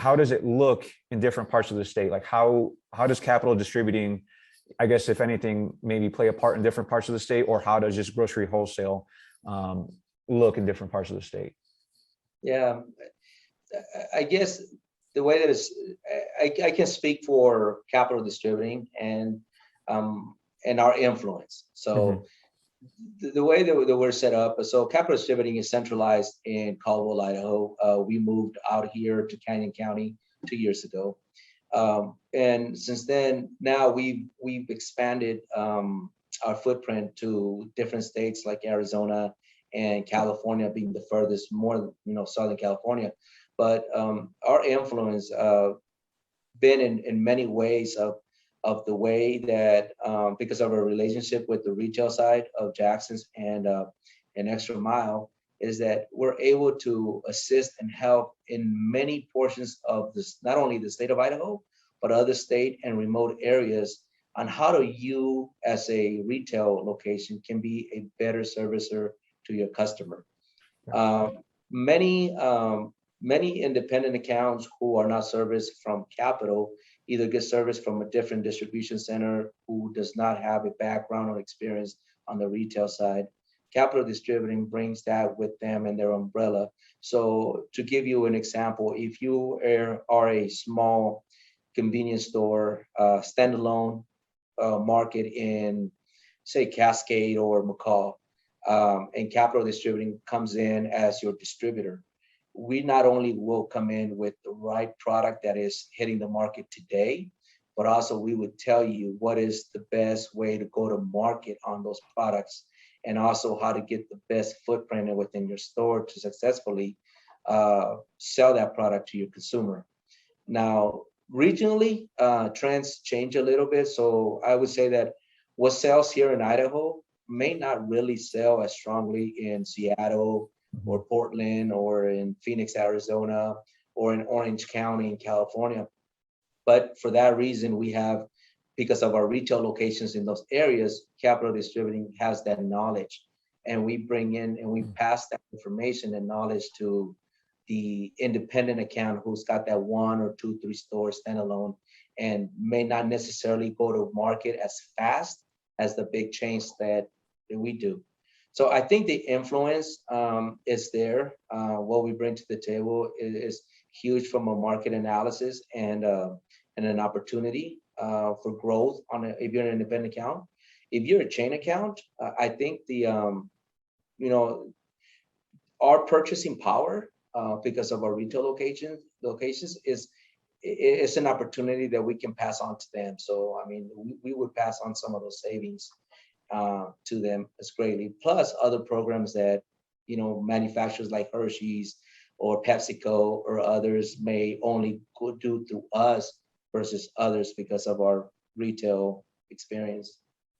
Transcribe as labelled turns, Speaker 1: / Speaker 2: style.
Speaker 1: how does it look in different parts of the state? Like how does capital distributing, I guess, if anything, maybe play a part in different parts of the state, or how does just grocery wholesale look in different parts of the state?
Speaker 2: Yeah, I guess the way that is, I can speak for capital distributing and our influence. So the way that we're set up, so capital distributing is centralized in Caldwell, Idaho. We moved out here to Canyon County 2 years ago. And since then, now we've expanded our footprint to different states like Arizona and California being the furthest, more, Southern California. But our influence been in many ways of the way that because of our relationship with the retail side of Jackson's and Extra Mile, is that we're able to assist and help in many portions of this, not only the state of Idaho, but other state and remote areas, on how do you as a retail location can be a better servicer to your customer. Many independent accounts who are not serviced from capital either get service from a different distribution center who does not have a background or experience on the retail side. Capital distributing brings that with them and their umbrella. So to give you an example, if you are a small convenience store, standalone market in, say, Cascade or McCall, and capital distributing comes in as your distributor, we not only will come in with the right product that is hitting the market today, but also we would tell you what is the best way to go to market on those products, and also how to get the best footprint within your store to successfully sell that product to your consumer. Now, regionally, trends change a little bit. So I would say that what sells here in Idaho may not really sell as strongly in Seattle or Portland or in Phoenix, Arizona, or in Orange County in California. But for that reason, we have, because of our retail locations in those areas, capital distributing has that knowledge. And we bring in and we pass that information and knowledge to the independent account who's got that 1 or 2, 3 stores standalone and may not necessarily go to market as fast as the big chains that we do. So I think the influence is there. What we bring to the table is huge from a market analysis and an opportunity for growth if you're an independent account. If you're a chain account, I think our purchasing power because of our retail locations is an opportunity that we can pass on to them. So I mean, we would pass on some of those savings to them as greatly, plus other programs that manufacturers like Hershey's or PepsiCo or others may only do through us versus others because of our retail experience.